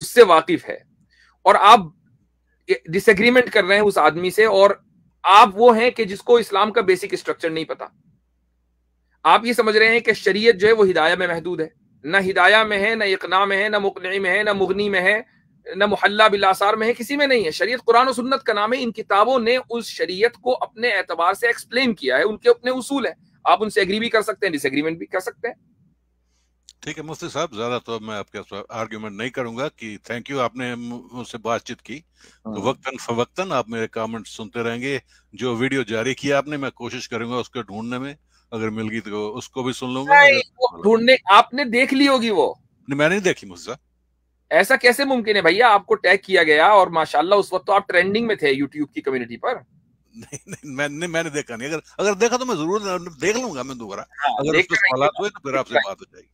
اس سے واقف ہے اور آپ ڈس ایگریمنٹ کر رہے ہیں اس آدمی سے, اور آپ وہ ہیں کہ جس کو اسلام کا بیسک اسٹرکچر نہیں پتا. آپ یہ سمجھ رہے ہیں کہ شریعت جو ہے وہ ہدایہ میں محدود ہے. نہ ہدایہ میں ہے, نہ اقناع میں ہے, نہ مقنع میں ہے, نہ مغنی میں ہے, نہ محلہ بالآثار میں ہے, کسی میں نہیں ہے. شریعت قرآن و سنت کا نام ہے. ان کتابوں نے اس شریعت کو اپنے اعتبار سے ایکسپلین کیا ہے, ان کے اپنے اصول ہیں. آپ ان سے ایگری بھی کر سکتے ہیں, ڈس ایگریمنٹ بھی کر سکتے ہیں. ٹھیک ہے مفتی صاحب, زیادہ تو میں آپ کے آرگیومنٹ نہیں کروں گا کہ تھینک یو, آپ نے مجھ سے بات چیت کی. تو وقتاً فوقتاً آپ میرے کامنٹ سنتے رہیں گے. جو ویڈیو جاری کیا آپ نے, میں کوشش کروں گا اس کو ڈھونڈنے میں, اگر مل گئی تو اس کو بھی سن لوں گا. ڈھونڈنے آپ نے دیکھ لی ہوگی وہ, میں نہیں دیکھی مجھ سے. ایسا کیسے ممکن ہے بھیا؟ آپ کو ٹیگ کیا گیا اور ماشاءاللہ اس وقت تو آپ ٹرینڈنگ میں تھے یوٹیوب کی کمیونٹی پر. نہیں میں نے دیکھا نہیں. اگر دیکھا تو میں ضرور دیکھ لوں گا میں دوبارہ. اگر اس پہ سوالات ہوئے تو پھر آپ سے بات ہو جائے گی.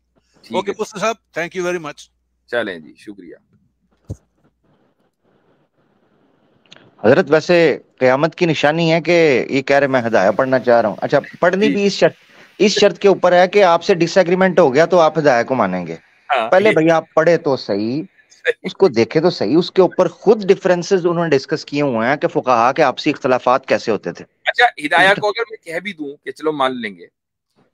اوکے مفتی صاحب, تھینک یو ویری مچ. چلیں جی, شکریہ. حضرت ویسے قیامت کی نشانی ہے کہ یہ کہہ رہے میں ہدایہ پڑھنا چاہ رہا ہوں. اچھا, پڑھنی بھی اس شرط کے اوپر ہے کہ آپ سے ڈس ایگریمنٹ ہو گیا تو آپ ہدایہ کو مانیں گے. پہلے بھیا آپ پڑھے تو صحیح, اس کو دیکھے تو صحیح. اس کے اوپر خود ڈفرینسز انہوں نے ڈسکس کیے ہوئے ہیں کہ فقہا کے آپسی اختلافات کیسے ہوتے تھے. اچھا, ہدایہ کو اگر میں کہہ بھی دوں کہ چلو مان لیں گے,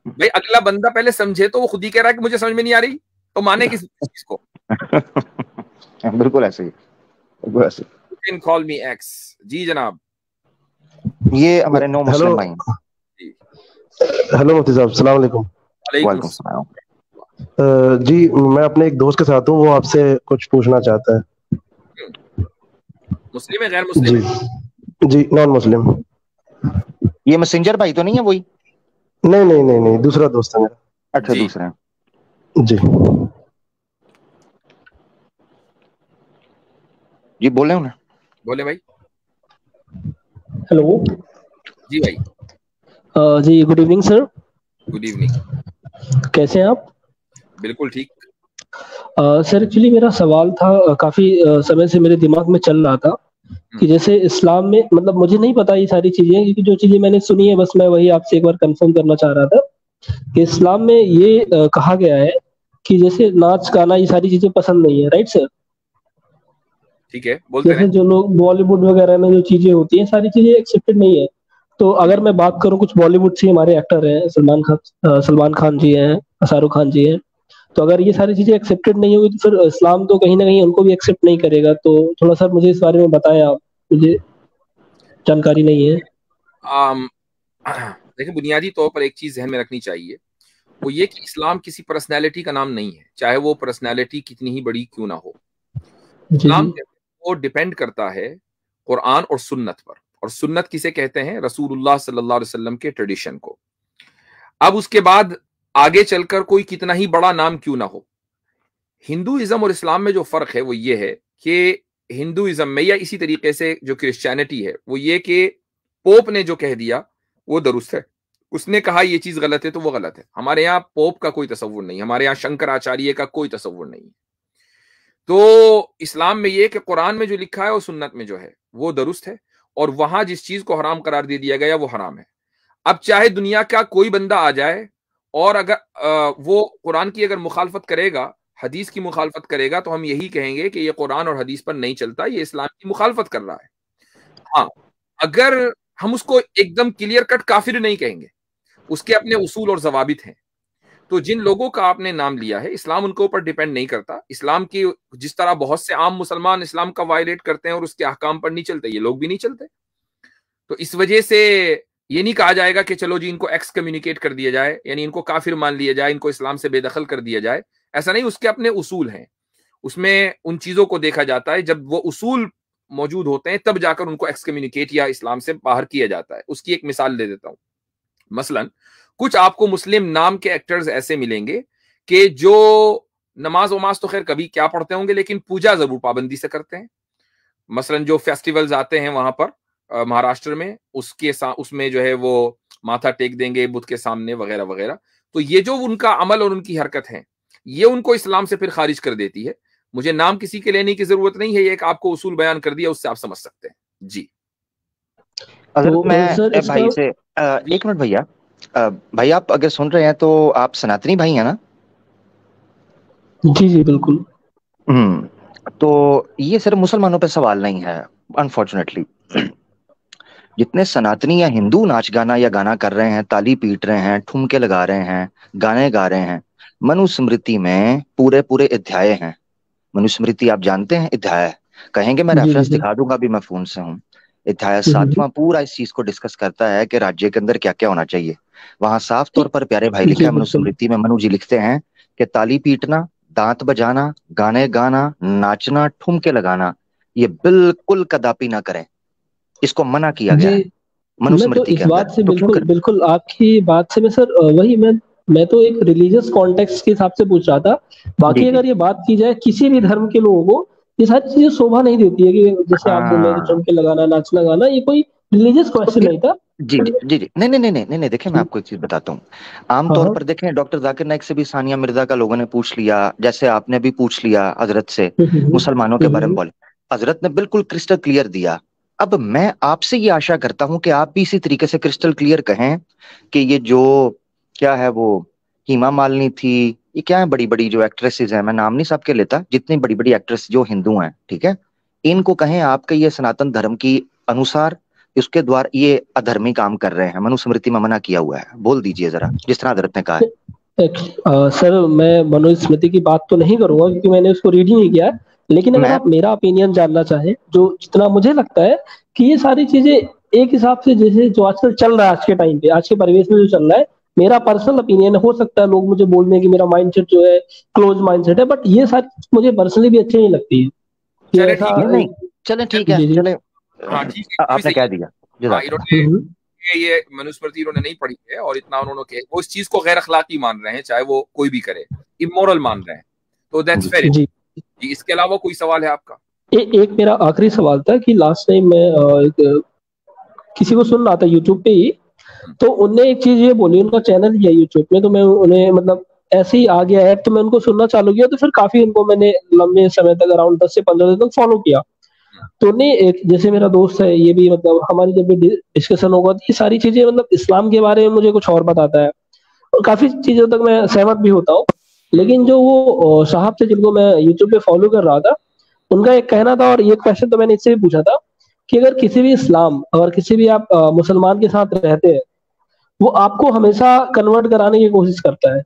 بھائی اگلا بندہ پہلے سمجھے تو وہ خود ہی کہہ رہا ہے کہ مجھے سمجھ میں نہیں آ رہی, تو مانے کس چیز کو؟ بالکل ایسے ہی, بالکل ایسے. کال می ایکس. جی جناب, یہ ہمارے نو مسلم بھائی ہیں. ہیلو مفتی صاحب, السلام علیکم. وعلیکم السلام. جی میں اپنے ایک دوست کے ساتھ ہوں, وہ آپ سے کچھ پوچھنا چاہتا ہے. مسلم ہے غیر مسلم ہے؟ جی نان مسلم. یہ میسنجر بھائی تو نہیں ہے وہی؟ نہیں, دوسرا دوست ہے میرا. اچھا دوسرا. جی جی بولے انہیں. بولے بھائی. ہیلو. جی بھائی. جی good evening sir. Good evening. کیسے ہیں آپ؟ بالکل ٹھیک. سر ایکچولی میرا سوال تھا, کافی سمے سے میرے دماغ میں چل رہا تھا کہ جیسے اسلام میں, مطلب مجھے نہیں پتا یہ ساری چیزیں, کیونکہ جو چیزیں میں نے سنی ہے بس میں وہی آپ سے ایک بار کنفرم کرنا چاہ رہا تھا کہ اسلام میں یہ کہا گیا ہے کہ جیسے ناچ گانا یہ ساری چیزیں پسند نہیں ہے, رائٹ سر؟ ٹھیک ہے, بولتے جیسے جو لوگ بالی ووڈ وغیرہ میں جو چیزیں ہوتی ہیں ساری چیزیں ایکسیپٹڈ نہیں ہے. تو اگر میں بات کروں, کچھ بالی ووڈ سے ہمارے ایکٹر ہیں, سلمان خان جی ہیں, شاہ رخ خان جی ہیں, تو اگر یہ ساری چیزیں ایکسیپٹڈ نہیں ہوگی تو پھر اسلام تو کہیں نہ کہیں ان کو بھی ایکسیپٹ نہیں کرے گا. تو تھوڑا سا مجھے اس بارے میں بتائیں آپ, مجھے جانکاری نہیں ہے. دیکھیں, بنیادی طور پر ایک چیز ذہن میں رکھنی چاہیے, وہ یہ کہ اسلام کسی پرسنالٹی کا نام نہیں ہے, چاہے وہ پرسنالٹی کتنی ہی بڑی کیوں نہ ہو. اسلام وہ ڈیپینڈ کرتا ہے قرآن اور سنت پر, اور سنت کسے کہتے ہیں؟ رسول اللہ صلی اللہ علیہ وسلم کے ٹریڈیشن کو. اب اس کے بعد آگے چل کر کوئی کتنا ہی بڑا نام کیوں نہ ہو. ہندوازم اور اسلام میں جو فرق ہے وہ یہ ہے کہ ہندوازم میں, یا اسی طریقے سے جو کرسچینٹی ہے, وہ یہ کہ پوپ نے جو کہہ دیا وہ درست ہے, اس نے کہا یہ چیز غلط ہے تو وہ غلط ہے. ہمارے یہاں پوپ کا کوئی تصور نہیں, ہمارے یہاں شنکر آچاریہ کا کوئی تصور نہیں. تو اسلام میں یہ کہ قرآن میں جو لکھا ہے اور سنت میں جو ہے وہ درست ہے, اور وہاں جس چیز کو حرام قرار دے دیا گیا وہ حرام ہے. اب چاہے دنیا کا کوئی بندہ آ جائے اور اگر وہ قرآن کی اگر مخالفت کرے گا, حدیث کی مخالفت کرے گا, تو ہم یہی کہیں گے کہ یہ قرآن اور حدیث پر نہیں چلتا, یہ اسلام کی مخالفت کر رہا ہے. ہاں, اگر ہم اس کو ایک دم کلیئر کٹ کافر نہیں کہیں گے, اس کے اپنے اصول اور ضوابط ہیں. تو جن لوگوں کا آپ نے نام لیا ہے, اسلام ان کے اوپر ڈیپینڈ نہیں کرتا. اسلام کی جس طرح بہت سے عام مسلمان اسلام کا وائلیٹ کرتے ہیں اور اس کے احکام پر نہیں چلتے, یہ لوگ بھی نہیں چلتے. تو اس وجہ سے یہ نہیں کہا جائے گا کہ چلو جی ان کو ایکس کمیونیکیٹ کر دیا جائے, یعنی ان کو کافر مان لیا جائے, ان کو اسلام سے بے دخل کر دیا جائے. ایسا نہیں, اس کے اپنے اصول ہیں, اس میں ان چیزوں کو دیکھا جاتا ہے. جب وہ اصول موجود ہوتے ہیں تب جا کر ان کو ایکس کمیونیکیٹ یا اسلام سے باہر کیا جاتا ہے. اس کی ایک مثال دے دیتا ہوں. مثلا کچھ آپ کو مسلم نام کے ایکٹرز ایسے ملیں گے کہ جو نماز وماز تو خیر کبھی کیا پڑھتے ہوں گے, لیکن پوجا ضرور پابندی سے کرتے ہیں. مثلا جو فیسٹیولز آتے ہیں وہاں پر مہاراشٹر میں, اس میں جو ہے وہ ماتھا ٹیک دیں گے بدھ کے سامنے وغیرہ وغیرہ. تو یہ جو ان کا عمل اور ان کی حرکت ہے, یہ ان کو اسلام سے پھر خارج کر دیتی ہے. مجھے نام کسی کے لینے کی ضرورت نہیں ہے, یہ ایک آپ کو اصول بیان کر دیا, اس سے آپ سمجھ سکتے ہیں. جی میں بھائی سے ایک منٹ بھیا, بھائی آپ اگر سن رہے ہیں تو آپ سناتنی بھائی ہیں نا؟ جی بالکل. تو یہ صرف مسلمانوں پہ سوال نہیں ہے انفارچونیٹلی. جتنے سناتنی یا ہندو ناچ گانا یا گانا کر رہے ہیں، تالی پیٹ رہے ہیں، ٹھمکے لگا رہے ہیں، گانے گا رہے ہیں، منو سمرتی میں پورے پورے ادھیائے ہیں. منو سمرتی آپ جانتے ہیں ادھیائے، کہیں گے میں جی جی ریفرنس سر. دکھا دوں گا بھی، میں فون سے ہوں. ادھیائے 7واں پورا اس چیز کو ڈسکس کرتا ہے کہ راجیہ کے اندر کیا کیا ہونا چاہیے. وہاں صاف طور پر پیارے بھائی لکھا جی ہے، منو بالکل. سمرتی میں منو جی لکھتے ہیں کہ تالی پیٹنا، دانت بجانا، گانے گانا، ناچنا، ٹھمکے لگانا یہ بالکل کداپی نہ کریں. اس کو منع کیا گیا ہے جی منو میں تو سمرتی کے اس اندر. بات سے تو کیوں بالکل کر بالکل آپ کی بات سے میں سر وہی میں تو ایک ریلیجیس کانٹیکس کے حساب سے پوچھ رہا تھا. جی باقی جی اگر یہ بات کی جائے کسی بھی دھرم کے لوگوں کو یہ ساری چیزیں شوبھا نہیں دیتی ہے کہ جیسے آپ بول رہے ہیں کہ ہاں چمکے لگانا، ناچنا گانا، یہ کوئی ریلیجیس کوشچن نہیں تھا. جی جی جی جی نہیں نہیں نہیں نہیں نہیں دیکھیں میں آپ کو ایک چیز بتاتا ہوں. عام ہاں طور ہاں. پر دیکھیں ڈاکٹر ذاکر نائک سے بھی ثانیہ مرزا کا لوگوں نے پوچھ لیا، جیسے آپ نے بھی پوچھ لیا حضرت سے مسلمانوں کے بارے میں بولے. حضرت نے بالکل کرسٹل کلیئر دیا. اب میں آپ سے یہ آشا کرتا ہوں کہ آپ بھی اسی طریقے سے کرسٹل کلیئر کہیں کہ یہ جو کیا ہے وہ ہیما مالنی تھی، یہ کیا ہے بڑی بڑی جو ایکٹریسز ہیں، میں نام نہیں سب کے لیتا، جتنی بڑی بڑی ایکٹریس جو ہندو ہیں ٹھیک ہے، ان کو کہیں آپ کے یہ سناتن دھرم کی انوسار اس کے دوار یہ ادھرمی کام کر رہے ہیں. منو سمرتی میں منع کیا ہوا ہے، بول دیجئے ذرا جس طرح حضرت نے کہا ہے. سر میں منو اسمرتی کی بات تو نہیں کروں گا کیونکہ میں نے اس کو ریڈ ہی نہیں کیا، لیکن اگر میں آپ میرا اوپینین جاننا چاہیں جو جتنا مجھے لگتا ہے کہ یہ ساری چیزیں ایک حساب سے جیسے جو آج کل چل رہا ہے، آج کے ٹائم پہ آج کے پریویش میں جو چل رہا ہے، میرا پرسنل اوپینین ہو سکتا ہے لوگ مجھے بول دیں کہ میرا مائنڈ سیٹ جو ہے کلوز مائنڈ سیٹ ہے، بٹ یہ ساری مجھے پرسنلی بھی اچھی نہیں لگتی ہے کہ چلے ایسا. ٹھیک نہیں نہیں چلیں ٹھیک ہے جی جی. چلیں، ہاں ٹھیک ہے، آپ نے صحیح کہہ ہے. دیا. ہاں جزاک انہوں اللہ. نے یہ منوسمرتی انہوں نے نہیں پڑھی ہے اور اتنا انہوں نے وہ اس چیز کو غیر اخلاقی مان رہے ہیں، چاہے وہ کوئی بھی کرے، امورل مان رہے ہیں، تو دیٹس جی فیئر. جی جی اس کے علاوہ کوئی سوال ہے آپ کا؟ ایک میرا آخری سوال تھا کہ لاسٹ ٹائم میں کسی کو سن رہا تھا یوٹیوب پہ ہی، تو ان نے ایک چیز یہ بولی، ان کا چینل ہی ہے یوٹیوب میں، تو میں انہیں مطلب ایسے ہی آ گیا ایپ تو میں ان کو سننا چالو کیا، تو پھر کافی ان کو میں نے لمبے سمے تک اراؤنڈ 10 سے 15 دن تک فالو کیا. تو نے ایک جیسے میرا دوست ہے یہ بھی مطلب ہماری جب بھی ڈسکشن ہوگا تو یہ ساری چیزیں مطلب اسلام کے بارے میں مجھے کچھ اور بتاتا ہے اور کافی چیزوں تک میں سہمت بھی ہوتا ہوں. لیکن جو وہ صاحب تھے جن کو میں یوٹیوب پہ فالو کر رہا تھا، ان کا ایک کہنا تھا اور یہ کوشچن تو میں نے اس سے بھی پوچھا تھا کہ اگر کسی بھی اسلام اگر کسی بھی آپ مسلمان کے ساتھ رہتے ہیں، وہ آپ کو ہمیشہ کنورٹ کرانے کی کوشش کرتا ہے.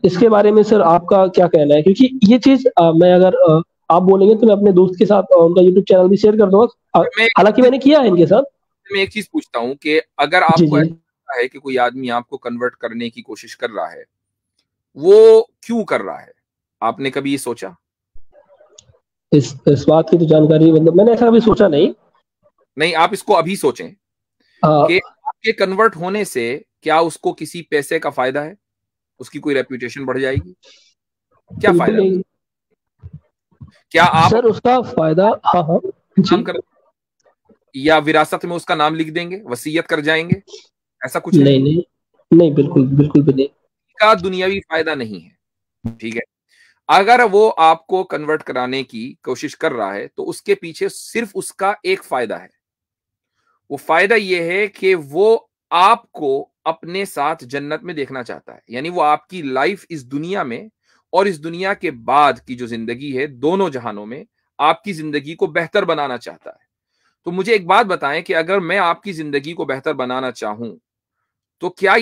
اس کے بارے میں سر آپ کا کیا کہنا ہے؟ کیونکہ یہ چیز میں اگر آپ بولیں گے تو میں اپنے دوست کے ساتھ ان کا یوٹیوب چینل بھی شیئر کر دوں گا، حالانکہ میں نے کیا ہے ان کے ساتھ. میں ایک چیز پوچھتا ہوں کہ اگر آپ جی کو جی. ایسا لگتا ہے کہ کوئی آدمی آپ کو کنورٹ کرنے کی کوشش کر رہا ہے، وہ کیوں کر رہا ہے؟ آپ نے کبھی یہ سوچا؟ اس بات کی تو جانکاری مطلب میں نے ایسا کبھی سوچا نہیں. نہیں، آپ اس کو ابھی سوچیں کہ آپ کے کنورٹ ہونے سے کیا اس کو کسی پیسے کا فائدہ ہے؟ اس کی کوئی ریپوٹیشن بڑھ جائے گی؟ کیا بالکل فائدہ؟ نہیں کیا آپ سر، اس کا فائدہ ہاں ہاں جی. نام کر یا وراثت میں اس کا نام لکھ دیں گے، وصیت کر جائیں گے، ایسا کچھ ہے؟ نہیں نہیں نہیں، بالکل بالکل بھی نہیں. کا دنیاوی فائدہ نہیں ہے. ٹھیک ہے، اگر وہ آپ کو کنورٹ کرانے کی کوشش کر رہا ہے تو اس کے پیچھے صرف اس کا ایک فائدہ ہے. وہ فائدہ یہ ہے کہ وہ آپ کو اپنے ساتھ جنت میں دیکھنا چاہتا ہے، یعنی وہ آپ کی لائف اس دنیا میں اور اس دنیا کے بعد کی جو زندگی ہے، دونوں جہانوں میں آپ کی زندگی کو بہتر بنانا چاہتا ہے. تو مجھے ایک بات بتائیں کہ اگر میں آپ کی زندگی کو بہتر بنانا چاہوں تو کیا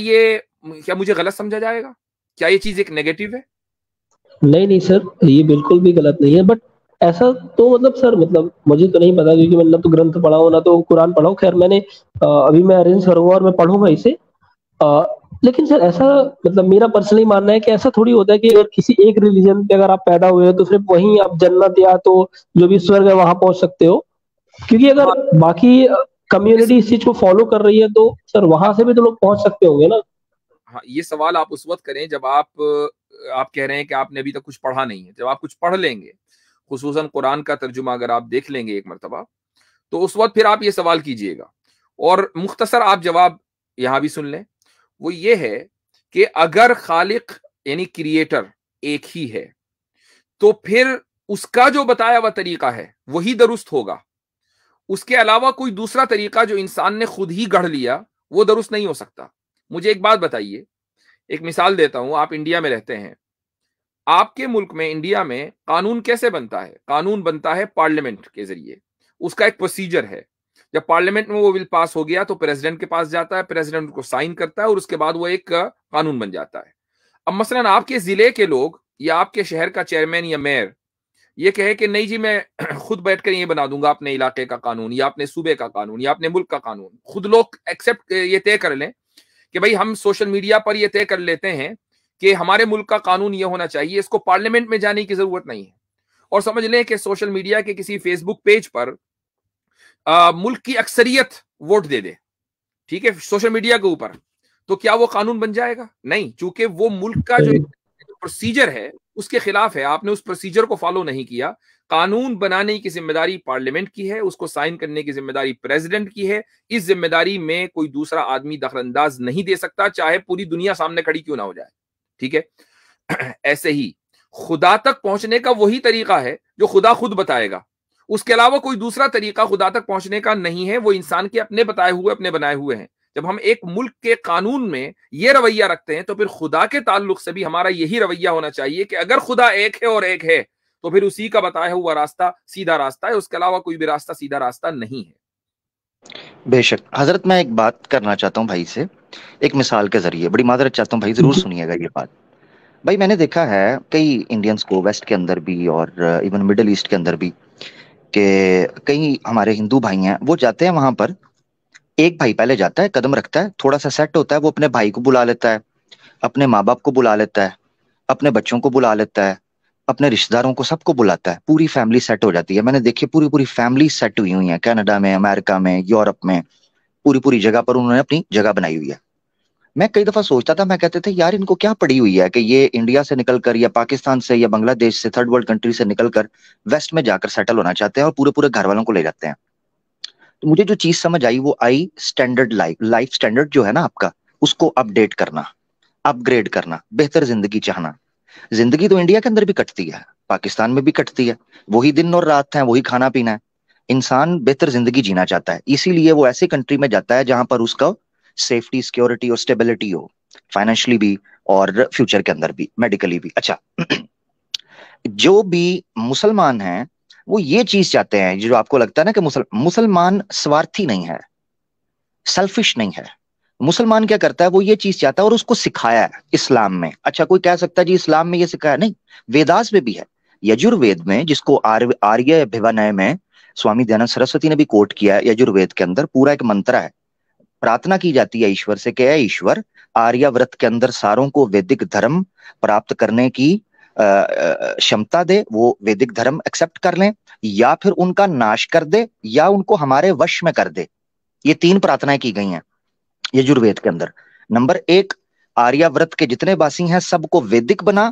مجھے غلط سمجھا جائے گا؟ کیا یہ چیز ایک نیگیٹو ہے؟ نہیں نہیں سر، یہ بالکل بھی غلط نہیں ہے، بٹ ایسا تو مطلب سر مطلب مجھے تو نہیں پتا کیونکہ میں نہ تو گرنتھ پڑھا ہوں نہ تو قرآن پڑھا ہوں. خیر میں نے ابھی میں ارینج کروں گا اور میں پڑھوں گا اسے. لیکن سر ایسا مطلب میرا پرسنلی ماننا ہے کہ ایسا تھوڑی ہوتا ہے کہ اگر کسی ایک ریلیجن پہ اگر آپ پیدا ہوئے ہیں تو صرف وہیں آپ جنت یا تو جو بھی سورگ ہے وہاں پہنچ سکتے ہو. کیونکہ اگر باقی کمیونٹی اس چیز کو فالو کر رہی ہے تو سر وہاں سے بھی تو لوگ پہنچ سکتے ہوں گے نا. ہاں، یہ سوال آپ اس وقت کریں جب آپ کہہ رہے ہیں کہ آپ نے ابھی تک کچھ پڑھا نہیں ہے. جب آپ کچھ پڑھ لیں گے، خصوصاً قرآن کا ترجمہ اگر آپ دیکھ لیں گے ایک مرتبہ، تو اس وقت پھر آپ یہ سوال کیجئے گا. اور مختصر آپ جواب یہاں بھی سن لیں، وہ یہ ہے کہ اگر خالق یعنی کریٹر ایک ہی ہے تو پھر اس کا جو بتایا ہوا طریقہ ہے وہی درست ہوگا. اس کے علاوہ کوئی دوسرا طریقہ جو انسان نے خود ہی گڑھ لیا وہ درست نہیں ہو سکتا. مجھے ایک بات بتائیے، ایک مثال دیتا ہوں. آپ انڈیا میں رہتے ہیں، آپ کے ملک میں انڈیا میں قانون کیسے بنتا ہے؟ قانون بنتا ہے پارلیمنٹ کے ذریعے، اس کا ایک پروسیجر ہے. جب پارلیمنٹ میں وہ بل پاس ہو گیا تو پریزیڈنٹ کے پاس جاتا ہے، پریزیڈنٹ کو سائن کرتا ہے اور اس کے بعد وہ ایک قانون بن جاتا ہے. اب مثلا آپ کے ضلع کے لوگ یا آپ کے شہر کا چیئرمین یا میئر یہ کہے کہ نہیں جی میں خود بیٹھ کر یہ بنا دوں گا اپنے علاقے کا قانون یا اپنے صوبے کا قانون یا اپنے ملک کا قانون، خود لوگ ایکسپٹ یہ طے کر لیں کہ بھائی ہم سوشل میڈیا پر یہ طے کر لیتے ہیں کہ ہمارے ملک کا قانون یہ ہونا چاہیے، اس کو پارلیمنٹ میں جانے کی ضرورت نہیں ہے. اور سمجھ لیں کہ سوشل میڈیا کے کسی فیس بک پیج پر ملک کی اکثریت ووٹ دے دے، ٹھیک ہے، سوشل میڈیا کے اوپر، تو کیا وہ قانون بن جائے گا؟ نہیں، چونکہ وہ ملک کا جو پروسیجر ہے اس کے خلاف ہے، آپ نے اس پروسیجر کو فالو نہیں کیا. قانون بنانے کی ذمہ داری پارلیمنٹ کی ہے، اس کو سائن کرنے کی ذمہ داری پریزیڈنٹ کی ہے. اس ذمہ داری میں کوئی دوسرا آدمی دخل انداز نہیں دے سکتا، چاہے پوری دنیا سامنے کھڑی کیوں نہ ہو جائے. ٹھیک ہے. ایسے ہی خدا تک پہنچنے کا وہی طریقہ ہے جو خدا خود بتائے گا، اس کے علاوہ کوئی دوسرا طریقہ خدا تک پہنچنے کا نہیں ہے. وہ انسان کے اپنے بتائے ہوئے، اپنے بنائے ہوئے ہیں. جب ہم ایک ملک کے قانون میں یہ رویہ رکھتے ہیں تو پھر خدا کے تعلق سے بھی ہمارا یہی رویہ ہونا چاہیے کہ اگر خدا ایک ہے اور ایک ہے تو پھر اسی کا بتایا ہوا راستہ سیدھا راستہ ہے، اس کے علاوہ کوئی بھی راستہ سیدھا راستہ نہیں ہے. بے شک حضرت، میں ایک بات کرنا چاہتا ہوں بھائی سے، ایک مثال کے ذریعے. بڑی معذرت چاہتا ہوں بھائی، ضرور سنیے گا یہ بات. بھائی میں نے دیکھا ہے کئی انڈینز کو ویسٹ کے اندر بھی اور ایون مڈل ایسٹ کے اندر بھی کہ کئی ہمارے ہندو بھائی ہیں، وہ جاتے ہیں وہاں پر، ایک بھائی پہلے جاتا ہے، قدم رکھتا ہے، تھوڑا سا سیٹ ہوتا ہے، وہ اپنے بھائی کو بلا لیتا ہے، اپنے ماں باپ کو بلا لیتا ہے، اپنے بچوں کو بلا لیتا ہے، اپنے رشتہ داروں کو، سب کو بلاتا ہے. پوری فیملی سیٹ ہو جاتی ہے. میں نے دیکھی پوری فیملی سیٹ ہوئی ہوئی ہیں کینیڈا میں، امریکہ میں، یورپ میں، پوری جگہ پر انہوں نے اپنی جگہ بنائی ہوئی ہے. میں کئی دفعہ سوچتا تھا، میں کہتے تھے یار ان کو کیا پڑی ہوئی ہے کہ یہ انڈیا سے نکل کر یا پاکستان سے یا بنگلہ دیش سے، تھرڈ ورلڈ کنٹری سے نکل کر ویسٹ میں جا کر سیٹل ہونا چاہتے ہیں اور پورے گھر والوں کو لے جاتے ہیں. تو مجھے جو چیز سمجھ آئی وہ آئی سٹینڈرڈ لائف سٹینڈرڈ جو ہے نا آپ کا، اس کو اپ ڈیٹ کرنا، اپ گریڈ کرنا، بہتر زندگی چاہنا. زندگی تو انڈیا کے اندر بھی کٹتی ہے، پاکستان میں بھی کٹتی ہے، وہی دن اور رات ہیں، وہی کھانا پینا ہے. انسان بہتر زندگی جینا چاہتا ہے، اسی لیے وہ ایسی کنٹری میں جاتا ہے جہاں پر اس کا سیفٹی، سیکیورٹی اور سٹیبلٹی ہو، فائنینشلی بھی اور فیوچر کے اندر بھی، میڈیکلی بھی. اچھا، جو بھی مسلمان ہیں وہ یہ چیز چاہتے ہیں، جو آپ کو لگتا ہے نا کہ مسلمان سوارتھی نہیں ہے، سیلفش نہیں ہے. مسلمان کیا کرتا ہے، وہ یہ چیز چاہتا ہے اور اس کو سکھایا ہے اسلام میں. اچھا، کوئی کہہ سکتا ہے جی اسلام میں یہ سکھایا نہیں، ویداس میں بھی ہے. یجروید میں، جس کو آریہ بھیونئے میں سوامی دیانند سرسوتی نے بھی کوٹ کیا ہے، یجروید کے اندر پورا ایک منتر ہے، پرارتھنا کی جاتی ہے ایشور سے کہ اے ایشور، آریہ ورت کے اندر ساروں کو ویدک دھرم پراپت کرنے کی شمتا دے، وہ ویدک دھرم ایکسپٹ کر لیں، یا پھر ان کا ناش کر دے، یا ان کو ہمارے وش میں کر دے. یہ 3 پرارتھنائیں کی گئی ہیں یجروید کے اندر. نمبر 1، آریہ ورت کے جتنے باسی ہیں سب کو ویدک بنا،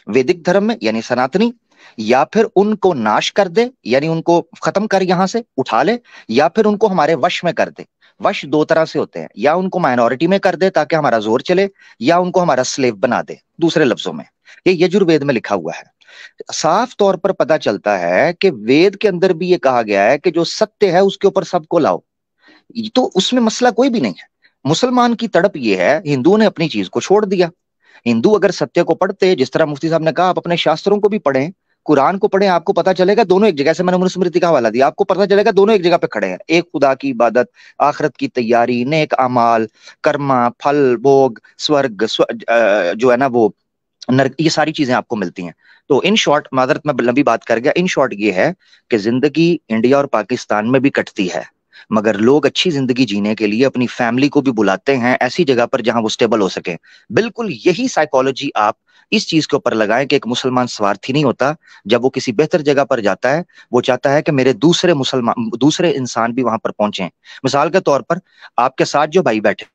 ویدک دھرم میں یعنی سناتنی، یا پھر ان کو ناش کر دے یعنی ان کو ختم کر یہاں سے اٹھا لے، یا پھر ان کو ہمارے وش میں کر دے. وش 2 طرح سے ہوتے ہیں، یا ان کو مائنورٹی میں کر دے تاکہ ہمارا زور چلے، یا ان کو ہمارا سلیو بنا دے. دوسرے لفظوں میں یہ یجروید میں لکھا ہوا ہے. صاف طور پر پتا چلتا ہے کہ وید کے اندر بھی یہ کہا گیا ہے کہ جو ستیہ ہے اس کے اوپر سب کو لاؤ. تو اس میں مسئلہ کوئی بھی نہیں ہے. مسلمان کی تڑپ یہ ہے، ہندو نے اپنی چیز کو چھوڑ دیا. ہندو اگر ستیہ کو پڑھتے، جس طرح مفتی صاحب نے کہا، آپ اپنے شاستروں کو بھی پڑھیں، قرآن کو پڑھیں، آپ کو پتا چلے گا دونوں ایک جگہ سے، میں نے منوسمرتی کا حوالہ دیا، آپ کو پتا چلے گا دونوں ایک جگہ پہ کھڑے ہیں. ایک خدا کی عبادت، آخرت کی تیاری، نیک اعمال، کرما، پھل، بھوگ، سورگ جو ہے نا وہ یہ ساری چیزیں آپ کو ملتی ہیں. تو ان شارٹ، معذرت میں لمبی بات کر گیا، ان شارٹ یہ ہے کہ زندگی انڈیا اور پاکستان میں بھی کٹتی ہے، مگر لوگ اچھی زندگی جینے کے لیے اپنی فیملی کو بھی بلاتے ہیں ایسی جگہ پر جہاں وہ سٹیبل ہو سکیں. بالکل یہی سائیکالوجی آپ اس چیز کے اوپر لگائیں کہ ایک مسلمان سوارتھی نہیں ہوتا. جب وہ کسی بہتر جگہ پر جاتا ہے، وہ چاہتا ہے کہ میرے دوسرے انسان بھی وہاں پر پہنچیں. مثال کے طور پر آپ کے ساتھ جو بھائی بیٹھے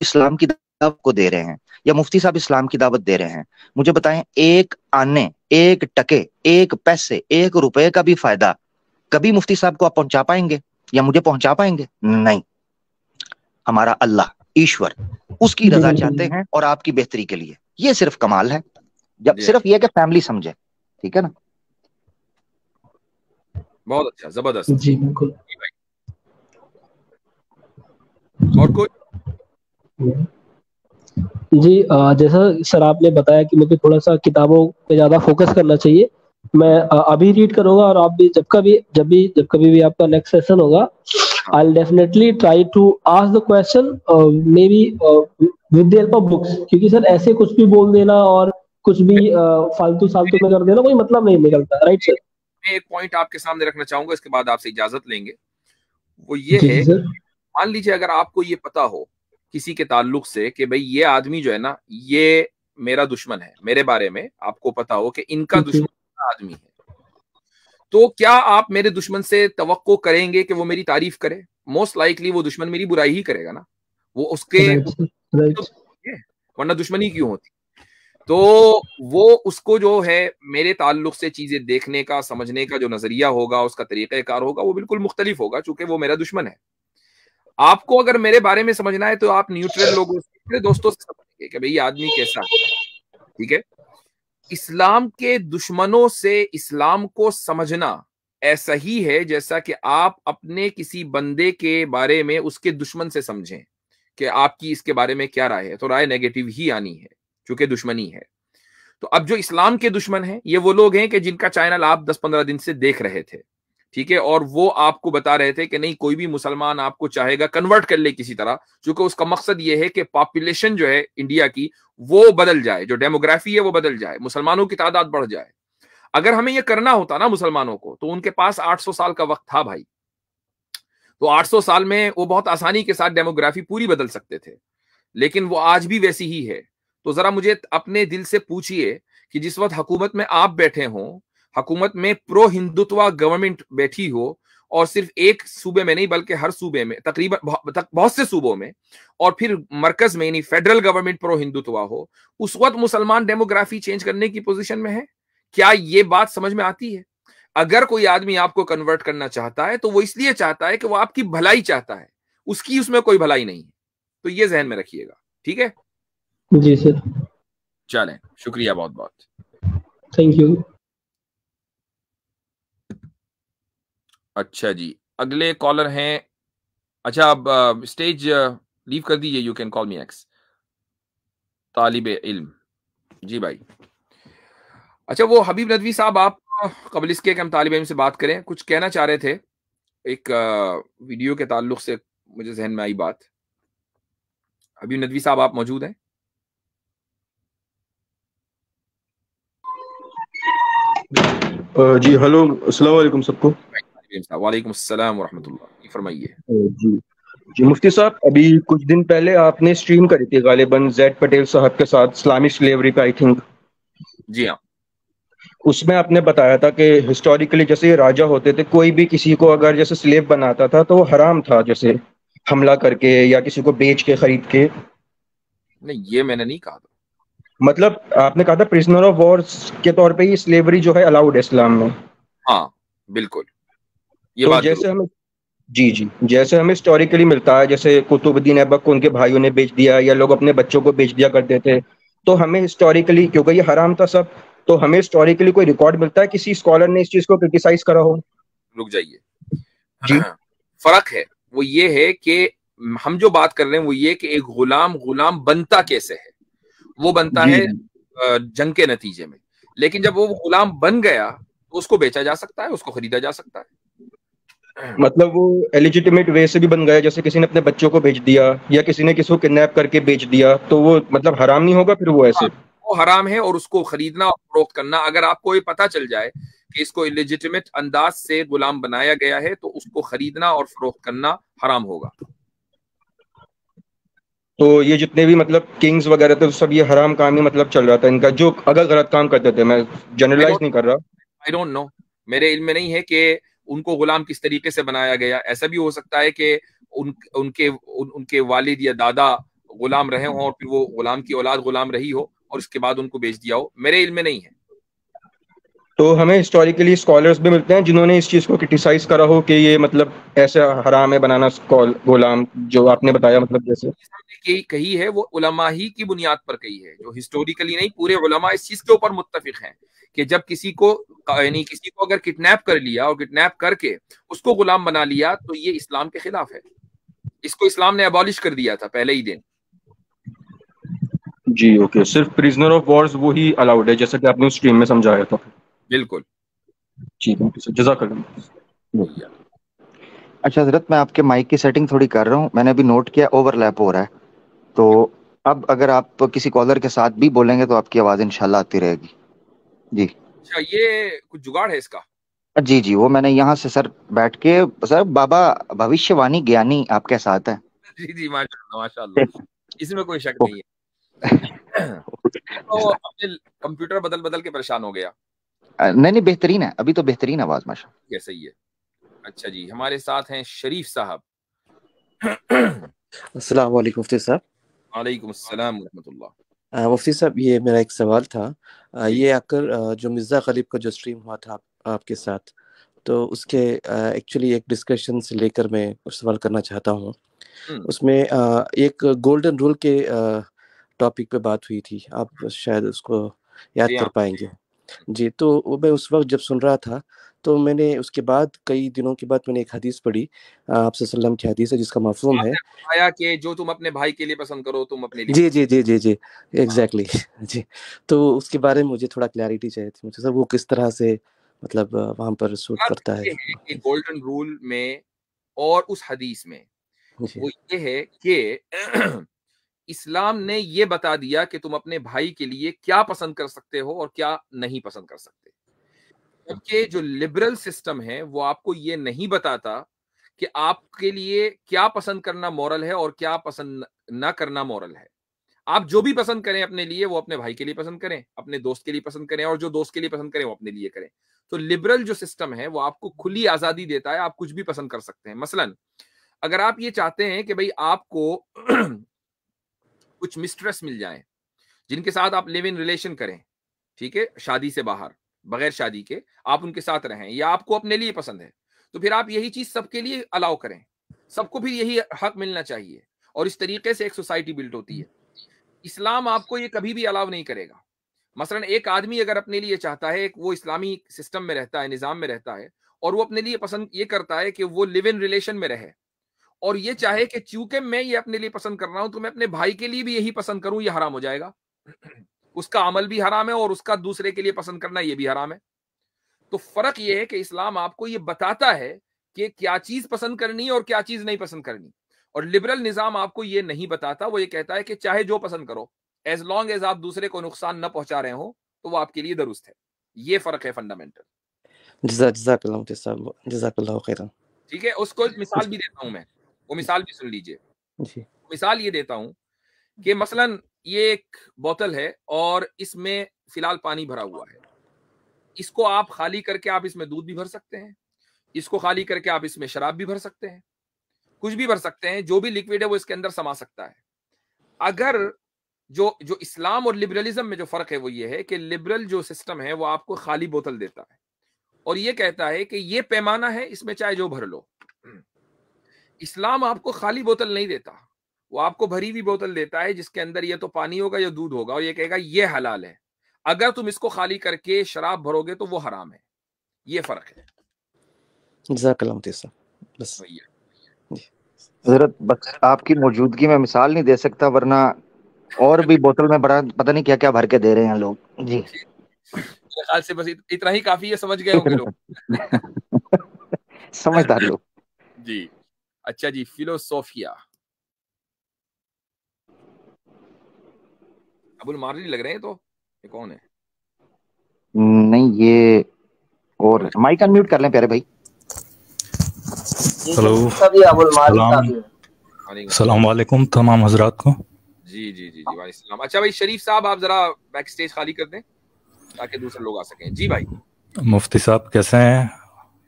اسلام کی دعوت کو دے رہے ہیں، یا مفتی صاحب اسلام کی دعوت دے رہے ہیں، مجھے بتائیں ایک آنے، ایک ٹکے، ایک پیسے، ایک روپے کا بھی فائدہ کبھی مفتی صاحب کو آپ پہنچا پائیں گے یا مجھے پہنچا پائیں گے؟ نہیں. ہمارا اللہ ایشور اس کی رضا چاہتے ہیں اور آپ کی بہتری کے لیے. یہ صرف کمال ہے، جب صرف یہ کہ فیملی سمجھے. ٹھیک ہے نا؟ بہت اچھا، زبردست. جی بالکل. اور کوئی جی جیسا سر آپ نے بتایا کہ مجھے تھوڑا سا کتابوں پہ زیادہ فوکس کرنا چاہیے، میں ابھی ریڈ کروں گا، اور آپ بھی جب کبھی بھی آپ کا نیکسٹ سیشن ہوگا I'll definitely try to ask the question maybe with the help of books، کیونکہ سر ایسے کچھ بھی بول دینا اور کچھ بھی فالتو میں کر دینا کوئی مطلب نہیں نکلتا، رائٹ سر؟ میں ایک پوائنٹ آپ کے سامنے رکھنا چاہوں گا، اس کے بعد آپ سے اجازت لیں گے، وہ یہ ہے مان لیجیے اگر آپ کو یہ پتا ہو کسی کے تعلق سے کہ بھئی یہ آدمی جو ہے نا یہ میرا دشمن ہے، میرے بارے میں آپ کو پتا ہو کہ ان کا دشمن آدمی ہے، تو کیا آپ میرے دشمن سے توقع کریں گے کہ وہ میری تعریف کرے؟ موسٹ لائکلی وہ دشمن میری برائی ہی کرے گا نا، وہ اس کے ورنہ دشمنی کیوں ہوتی؟ تو وہ اس کو جو ہے میرے تعلق سے چیزیں دیکھنے کا، سمجھنے کا جو نظریہ ہوگا، اس کا طریقہ کار ہوگا، وہ بالکل مختلف ہوگا، چونکہ وہ میرا دشمن ہے۔ آپ کو اگر میرے بارے میں سمجھنا ہے تو آپ نیوٹرل لوگوں سے، میرے دوستوں سے سمجھیں گے کہ بھئی یہ آدمی کیسا ہے، ٹھیک ہے؟ اسلام کے دشمنوں سے اسلام کو سمجھنا ایسا ہی ہے جیسا کہ آپ اپنے کسی بندے کے بارے میں اس کے دشمن سے سمجھیں کہ آپ کی اس کے بارے میں کیا رائے ہے، تو رائے نیگیٹو ہی آنی ہے چونکہ دشمنی ہے۔ تو اب جو اسلام کے دشمن ہیں یہ وہ لوگ ہیں کہ جن کا چینل آپ 10-15 دن سے دیکھ رہے تھے، ٹھیک ہے، اور وہ آپ کو بتا رہے تھے کہ نہیں کوئی بھی مسلمان آپ کو چاہے گا کنورٹ کر لے کسی طرح، چونکہ اس کا مقصد یہ ہے کہ پاپولیشن جو ہے انڈیا کی وہ بدل جائے، جو ڈیموگرافی ہے وہ بدل جائے، مسلمانوں کی تعداد بڑھ جائے۔ اگر ہمیں یہ کرنا ہوتا نا مسلمانوں کو، تو ان کے پاس 800 سال کا وقت تھا بھائی، تو 800 سال میں وہ بہت آسانی کے ساتھ ڈیموگرافی پوری بدل سکتے تھے، لیکن وہ آج بھی ویسی ہی ہے۔ تو ذرا مجھے اپنے دل سے پوچھئے کہ جس وقت حکومت میں آپ بیٹھے ہوں، حکومت میں پرو ہندوتوا گورنمنٹ بیٹھی ہو، اور صرف ایک صوبے میں نہیں بلکہ ہر صوبے میں تقریباً بہت سے صوبوں میں، اور پھر مرکز میں یعنی فیڈرل گورنمنٹ پرو ہندوتوا ہو، اس وقت مسلمان ڈیموگرافی چینج کرنے کی پوزیشن میں ہے؟ کیا یہ بات سمجھ میں آتی ہے؟ اگر کوئی آدمی آپ کو کنورٹ کرنا چاہتا ہے تو وہ اس لیے چاہتا ہے کہ وہ آپ کی بھلائی چاہتا ہے، اس کی اس میں کوئی بھلائی نہیں ہے، تو یہ ذہن میں رکھیے گا، ٹھیک ہے؟ جی سر، چلیں، شکریہ بہت بہت، تھینک یو۔ اچھا جی، اگلے کالر ہیں، اچھا اب اسٹیج لیو کر دیجیے، you can call me x, طالب علم، جی بھائی۔ اچھا وہ حبیب ندوی صاحب، آپ قبل اس کے کہ ہم طالب علم سے بات کریں کچھ کہنا چاہ رہے تھے، ایک ویڈیو کے تعلق سے مجھے ذہن میں آئی بات۔ حبیب ندوی صاحب آپ موجود ہیں؟ جی ہلو، السلام علیکم سب کو۔ وعلیکم السلام ورحمۃ اللہ، فرمائیے۔ جی مفتی صاحب، ابھی کچھ دن پہلے آپ نے اسٹریم کری تھی غالباً زید پٹیل صاحب کے ساتھ، اسلامک سلیوری پہ آئی تھنک۔ جی ہاں، اس میں آپ نے بتایا تھا کہ ہسٹوریکلی جیسے راجا ہوتے تھے، کوئی بھی کسی کو اگر جیسے سلیو بناتا تھا تو وہ حرام تھا، جیسے حملہ کر کے یا کسی کو بیچ کے خرید کے۔ نہیں یہ میں نے نہیں کہا تھا، مطلب آپ نے کہا تھا پرزنر آف وار کے طور پہ ہی سلیوری جو ہے الاؤڈ ہے اسلام میں۔ ہاں بالکل، یہ تو بات جیسے ہمیں جیسے ہمیں ہسٹوریکلی ملتا ہے، جیسے قطب الدین ایبک کو ان کے بھائیوں نے بیچ دیا، یا لوگ اپنے بچوں کو بیچ دیا کرتے تھے، تو ہمیں ہسٹوریکلی، کیونکہ یہ حرام تھا سب، تو ہمیں ہسٹوریکلی کوئی ریکارڈ ملتا ہے کسی اسکالر نے اس چیز کو کرٹیسائز کرا ہو؟ رک جائیے، جی فرق ہے، وہ یہ ہے کہ ہم جو بات کر رہے ہیں وہ یہ کہ ایک غلام بنتا کیسے ہے، وہ بنتا ہے جنگ کے نتیجے میں، لیکن جب وہ غلام بن گیا تو اس کو بیچا جا سکتا ہے، اس کو خریدا جا سکتا ہے۔ مطلب وہ ایلیجیٹیمیٹ وے سے بھی بن گیا، جیسے کسی نے اپنے بچوں کو بیچ دیا یا کسی نے کسی کو کڈنیپ کر کے بیچ دیا، تو وہ مطلب حرام نہیں ہوگا پھر وہ ایسے؟ وہ حرام ہے، اور اس کو خریدنا اور فروخت کرنا، اگر آپ کو یہ پتا چل جائے کہ اس کو ایلیجیٹیمیٹ انداز سے غلام بنایا گیا ہے تو اس کو خریدنا اور فروخت کرنا حرام ہوگا۔ تو یہ جتنے بھی مطلب کنگز وغیرہ تھے سب یہ حرام کام ہی مطلب چل رہا تھا ان کا، جو اگر غلط کام کرتے تھے، میں جنرلائز نہیں کر رہا۔ I don't know، میرے علم میں نہیں ہے کہ ان کو غلام کس طریقے سے بنایا گیا، ایسا بھی ہو سکتا ہے کہ ان کے والد یا دادا غلام رہے ہوں اور پھر وہ غلام کی اولاد غلام رہی ہو اور اس کے بعد ان کو بیچ دیا ہو، میرے علم میں نہیں ہے۔ تو ہمیں ہسٹوریکلی اسکالرز بھی ملتے ہیں جنہوں نے اس چیز کو کرٹیسائز کرا ہو کہ یہ مطلب ایسا حرام ہے بنانا غلام، جو آپ نے بتایا مطلب جیسے کہی ہے وہ علماء ہی کی بنیاد پر کہی ہے، جو ہسٹوریکلی نہیں، پورے علماء اس چیز کے اوپر متفق ہیں کہ جب کسی کو اگر کڈنیپ کر لیا اور کڈنیپ کر کے اس کو غلام بنا لیا تو یہ اسلام کے خلاف ہے، اس کو اسلام نے ابالش کر دیا تھا پہلے ہی دن۔ جی اوکے, صرف پریزنر آف وارز وہی الاؤڈ ہے جیسا کہ آپ نے اس اسٹریم میں سمجھایا تھا. بالکل. ٹھیک ہے سر, جزاک اللہ. اچھا حضرت, میں آپ کے مائک کی سیٹنگ تھوڑی کر رہا ہوں, میں نے ابھی نوٹ کیا اوور لیپ ہو رہا ہے, تو اب اگر آپ کسی کالر کے ساتھ بھی بولیں گے تو آپ کی آواز انشاءاللہ آتی رہے گی. جی اچھا, یہ کچھ جگاڑ ہے اس کا؟ جی جی, وہ میں نے یہاں سے سر بیٹھ کے, سر بابا بھوشیہ وانی گیانی آپ کے ساتھ ہیں. جی جی ماشاءاللہ ماشاءاللہ, اس میں کوئی شک نہیں ہے. تو اپنے کمپیوٹر بدل بدل کے پریشان ہو گیا. نہیں بہترین ہے, ابھی تو بہترین آواز ماشاء اللہ. یہ صحیح ہے. اچھا جی, ہمارے ساتھ ہیں شریف صاحب. السلام علیکم مفتی صاحب. وعلیکم السلام ورحمۃ اللہ. مفتی صاحب, یہ میرا ایک سوال تھا. یہ اگر جو مرزا غالب کا جو اسٹریم ہوا تھا آپ کے ساتھ, تو اس کے ایکچولی ایک ڈسکشن سے لے کر میں سوال کرنا چاہتا ہوں. اس میں ایک گولڈن رول کے ٹاپک پہ بات ہوئی تھی, آپ شاید اس کو یاد کر پائیں گے. جی, تو میں اس وقت جب سن رہا تھا تو میں نے اس کے بعد کئی دنوں کے بعد میں نے ایک حدیث پڑھی, آپ صلی اللہ علیہ وسلم کی حدیث ہے جس کا مفہوم ہے کہ جو تم اپنے بھائی کے لیے پسند کرو تم اپنے لیے. جی جی جی جی جی ایگزیکٹلی. جی, تو اس کے بارے میں مجھے تھوڑا کلیئرٹی چاہیے تھی مجھے سر, وہ کس طرح سے مطلب وہاں پر سوٹ کرتا ہے. گولڈن رول میں اور اس حدیث میں وہ یہ ہے کہ اسلام نے یہ بتا دیا کہ تم اپنے بھائی کے لیے کیا پسند کر سکتے ہو اور کیا نہیں پسند کر سکتے. جبکہ جو لبرل سسٹم ہے وہ آپ کو یہ نہیں بتاتا کہ آپ کے لیے کیا پسند کرنا مورل ہے اور کیا پسند نہ کرنا مورل ہے. آپ جو بھی پسند کریں اپنے لیے وہ اپنے بھائی کے لیے پسند کریں, اپنے دوست کے لیے پسند کریں, اور جو دوست کے لیے پسند کریں وہ اپنے لیے کریں. تو لبرل جو سسٹم ہے وہ آپ کو کھلی آزادی دیتا ہے, آپ کچھ بھی پسند کر سکتے ہیں. مثلا اگر آپ یہ چاہتے ہیں کہ بھئی آپ کو کچھ مسٹریس مل جائیں جن کے ساتھ آپ لیو ان ریلیشن کریں, ٹھیک ہے, شادی سے باہر بغیر شادی کے آپ ان کے ساتھ رہیں, یا آپ کو اپنے لیے پسند ہے, تو پھر آپ یہی چیز سب کے لیے الاؤ کریں. سب کو بھی یہی حق ملنا چاہیے, اور اس طریقے سے ایک سوسائٹی بلڈ ہوتی ہے. اسلام آپ کو یہ کبھی بھی الاؤ نہیں کرے گا. مثلا ایک آدمی اگر اپنے لیے چاہتا ہے, وہ اسلامی سسٹم میں رہتا ہے, نظام میں رہتا ہے, اور وہ اپنے لیے پسند یہ کرتا ہے کہ وہ لیو ان ریلیشن میں رہے, اور یہ چاہے کہ چونکہ میں یہ اپنے لیے پسند کر رہا ہوں تو میں اپنے بھائی کے لیے بھی یہی پسند کروں, یہ حرام ہو جائے گا. اس کا عمل بھی حرام ہے اور اس کا دوسرے کے لیے پسند کرنا یہ بھی حرام ہے. تو فرق یہ ہے کہ اسلام آپ کو یہ بتاتا ہے کہ کیا چیز پسند کرنی ہے اور کیا چیز نہیں پسند کرنی, اور لبرل نظام آپ کو یہ نہیں بتاتا. وہ یہ کہتا ہے کہ چاہے جو پسند کرو, ایز لانگ ایز آپ دوسرے کو نقصان نہ پہنچا رہے ہوں تو وہ آپ کے لیے درست ہے. یہ فرق ہے فنڈامنٹل. جزاک اللہ صاحب, جزاک اللہ خیرا. ٹھیک ہے, اس کو ایک مثال بھی دیتا ہوں میں, وہ مثال بھی سن لیجئے. مثال یہ دیتا ہوں کہ مثلا یہ ایک بوتل ہے اور اس میں فی الحال پانی بھرا ہوا ہے. اس کو آپ خالی کر کے آپ اس میں دودھ بھی بھر سکتے ہیں, اس کو خالی کر کے آپ اس میں شراب بھی بھر سکتے ہیں, کچھ بھی بھر سکتے ہیں, جو بھی لکوڈ ہے وہ اس کے اندر سما سکتا ہے. اگر جو اسلام اور لبرلزم میں جو فرق ہے وہ یہ ہے کہ لبرل جو سسٹم ہے وہ آپ کو خالی بوتل دیتا ہے اور یہ کہتا ہے کہ یہ پیمانہ ہے, اس میں چاہے جو بھر لو. اسلام آپ کو خالی بوتل نہیں دیتا, وہ آپ کو بھری ہوئی بوتل دیتا ہے جس کے اندر یہ تو پانی ہوگا یا دودھ ہوگا, اور یہ کہے گا یہ حلال ہے. اگر تم اس کو خالی کر کے شراب بھرو گے تو وہ حرام ہے. یہ فرق ہے. جزاک اللہ صاحب. بس حضرت بس آپ کی موجودگی میں مثال نہیں دے سکتا, ورنہ اور بھی بوتل میں بڑا پتہ نہیں کیا کیا بھر کے دے رہے ہیں لوگ. جی میرے خیال سے بس اتنا ہی کافی ہے, سمجھ گئے ہوں گے لوگ, سمجھدار لوگ. جی اچھا جی, فلوسوفیا ابو المارلی لگ رہے ہیں. تو یہ کون ہے؟ نہیں یہ, اور مائک ان میوٹ کر لیں پیارے بھائی. ہلو, السلام علیکم تمام حضرات کو. جی جی جی جی وعلیکم السلام. اچھا بھائی شریف صاحب آپ ذرا بیک سٹیج خالی کر دیں تاکہ دوسرے لوگ آ سکیں. جی بھائی. مفتی صاحب کیسے ہیں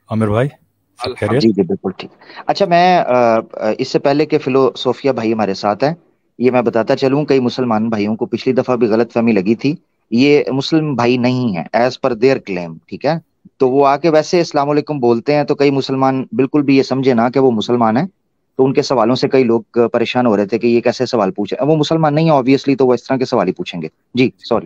عامر بھائی؟ جی جی بالکل ٹھیک. اچھا میں اس سے پہلے کہ فلوسوفیا بھائی ہمارے ساتھ ہیں, یہ میں بتاتا چلوں, کئی مسلمان بھائیوں کو پچھلی دفعہ بھی غلط فہمی لگی تھی. یہ مسلم بھائی نہیں ہے ایز پر دیئر کلیم, ٹھیک ہے. تو وہ آ کے ویسے السلام علیکم بولتے ہیں, تو کئی مسلمان بالکل بھی یہ سمجھے نا کہ وہ مسلمان ہیں. تو ان کے سوالوں سے کئی لوگ پریشان ہو رہے تھے کہ یہ کیسے سوال پوچھے, وہ مسلمان نہیں ہے آبویسلی, تو وہ اس طرح کے سوال ہی پوچھیں گے. جی سوری.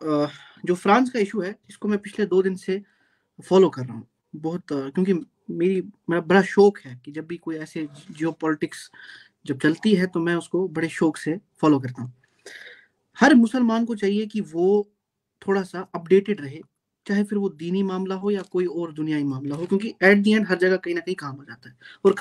جو فرانس کا ایشو ہے اس کو میں پچھلے 2 دن سے فالو کر رہا ہوں بہت، کیونکہ میرا بڑا شوق ہے کہ جب بھی کوئی ایسے جیو پالیٹکس جب چلتی ہے تو میں اس کو بڑے شوق سے فالو کرتا ہوں. ہر مسلمان کو چاہیے کہ وہ تھوڑا سا اپڈیٹڈ رہے، چاہے پھر وہ دینی معاملہ ہو یا کوئی اور دنیائی معاملہ ہو، کیونکہ ایٹ دی اینڈ ہر جگہ کہیں نہ کہیں کام ہو جاتا ہے. اور